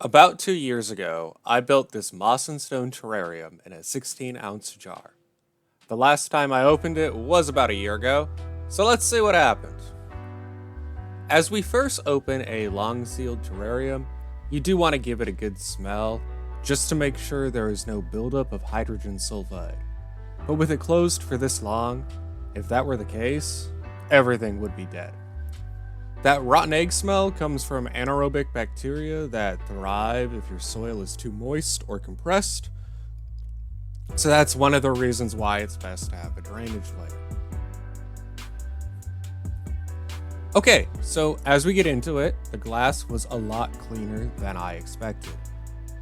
About 2 years ago, I built this moss and stone terrarium in a 16-ounce jar. The last time I opened it was about a year ago, so let's see what happened. As we first open a long-sealed terrarium, you do want to give it a good smell, just to make sure there is no buildup of hydrogen sulfide. But with it closed for this long, if that were the case, everything would be dead. That rotten egg smell comes from anaerobic bacteria that thrive if your soil is too moist or compressed. So that's one of the reasons why it's best to have a drainage layer. Okay, so as we get into it, the glass was a lot cleaner than I expected.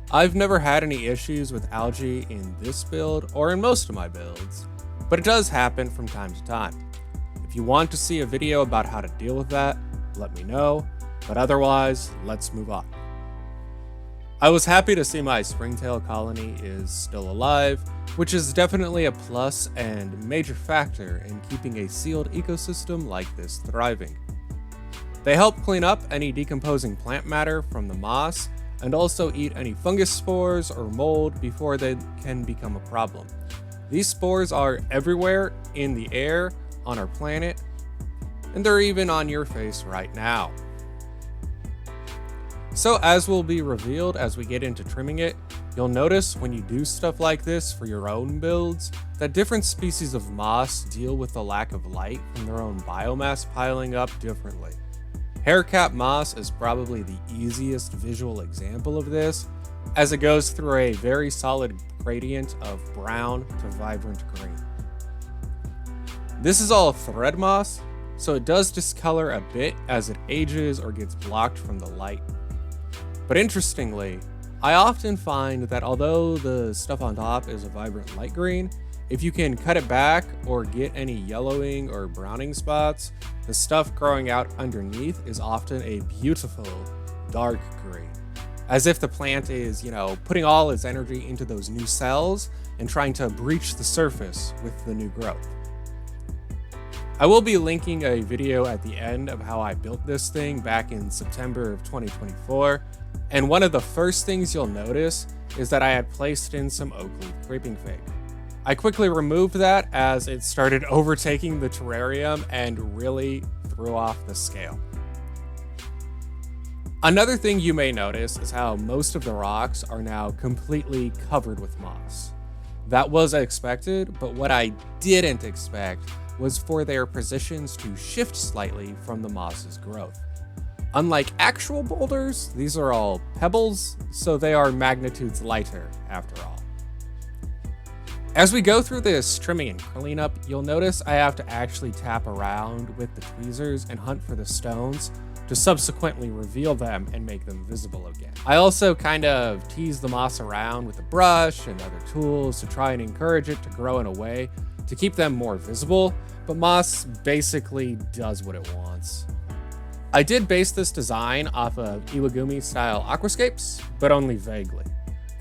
I've never had any issues with algae in this build or in most of my builds, but it does happen from time to time. If you want to see a video about how to deal with that, let me know, but otherwise, let's move on. I was happy to see my springtail colony is still alive, which is definitely a plus and major factor in keeping a sealed ecosystem like this thriving. They help clean up any decomposing plant matter from the moss and also eat any fungus spores or mold before they can become a problem. These spores are everywhere in the air on our planet, and they're even on your face right now. So as will be revealed as we get into trimming it, you'll notice when you do stuff like this for your own builds, that different species of moss deal with the lack of light from their own biomass piling up differently. Haircap moss is probably the easiest visual example of this, as it goes through a very solid gradient of brown to vibrant green. This is all thread moss, so it does discolor a bit as it ages or gets blocked from the light. But interestingly, I often find that although the stuff on top is a vibrant light green, if you can cut it back or get any yellowing or browning spots, the stuff growing out underneath is often a beautiful dark green. As if the plant is, putting all its energy into those new cells and trying to breach the surface with the new growth. I will be linking a video at the end of how I built this thing back in September of 2024, and one of the first things you'll notice is that I had placed in some oak leaf creeping fig. I quickly removed that as it started overtaking the terrarium and really threw off the scale. Another thing you may notice is how most of the rocks are now completely covered with moss. That was expected, but what I didn't expect was for their positions to shift slightly from the moss's growth. Unlike actual boulders, these are all pebbles, so they are magnitudes lighter after all. As we go through this trimming and cleanup, you'll notice I have to actually tap around with the tweezers and hunt for the stones to subsequently reveal them and make them visible again. I also kind of tease the moss around with a brush and other tools to try and encourage it to grow in a way to keep them more visible, but moss basically does what it wants. I did base this design off of Iwagumi style aquascapes, but only vaguely.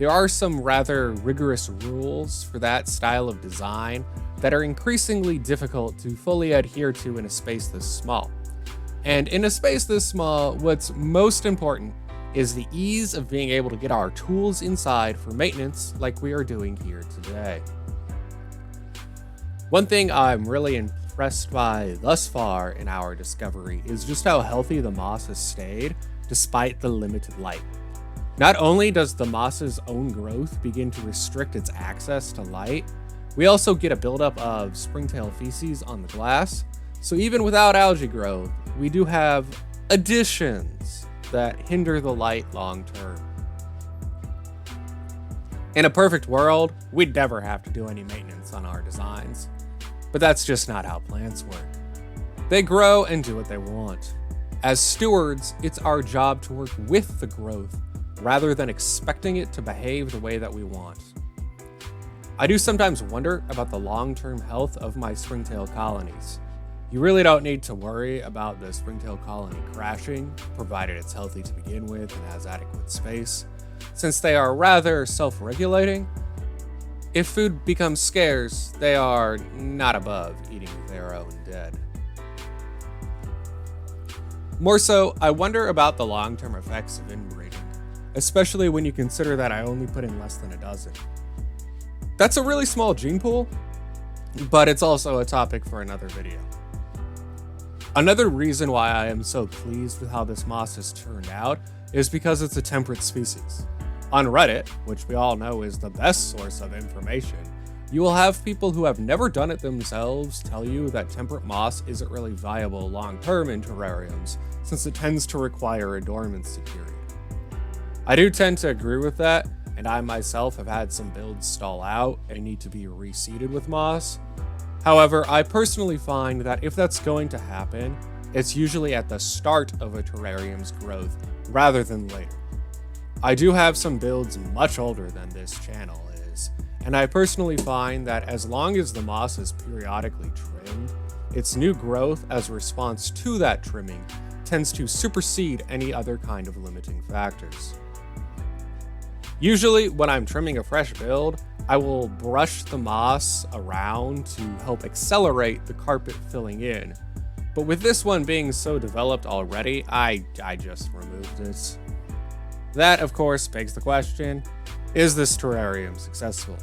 There are some rather rigorous rules for that style of design that are increasingly difficult to fully adhere to in a space this small. And in a space this small, what's most important is the ease of being able to get our tools inside for maintenance like we are doing here today. One thing I'm really impressed by thus far in our discovery is just how healthy the moss has stayed despite the limited light. Not only does the moss's own growth begin to restrict its access to light, we also get a buildup of springtail feces on the glass, so even without algae growth, we do have additions that hinder the light long term. In a perfect world, we'd never have to do any maintenance on our designs. But that's just not how plants work. They grow and do what they want. As stewards, it's our job to work with the growth rather than expecting it to behave the way that we want. I do sometimes wonder about the long-term health of my springtail colonies. You really don't need to worry about the springtail colony crashing, provided it's healthy to begin with and has adequate space, since they are rather self-regulating. If food becomes scarce, they are not above eating their own dead. More so, I wonder about the long-term effects of inbreeding. especially when you consider that I only put in less than a dozen. That's a really small gene pool, but it's also a topic for another video. Another reason why I am so pleased with how this moss has turned out is because it's a temperate species. On Reddit, which we all know is the best source of information, you will have people who have never done it themselves tell you that temperate moss isn't really viable long-term in terrariums, since it tends to require a dormancy period. I do tend to agree with that, and I myself have had some builds stall out and need to be reseeded with moss. However, I personally find that if that's going to happen, it's usually at the start of a terrarium's growth rather than later. I do have some builds much older than this channel is, and I personally find that as long as the moss is periodically trimmed, its new growth as a response to that trimming tends to supersede any other kind of limiting factors. Usually, when I'm trimming a fresh build, I will brush the moss around to help accelerate the carpet filling in. But with this one being so developed already, I just removed it. That, of course, begs the question, is this terrarium successful?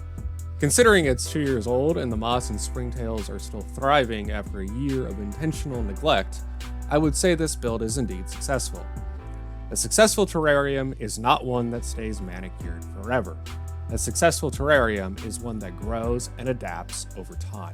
Considering it's 2 years old and the moss and springtails are still thriving after a year of intentional neglect, I would say this build is indeed successful. A successful terrarium is not one that stays manicured forever. A successful terrarium is one that grows and adapts over time.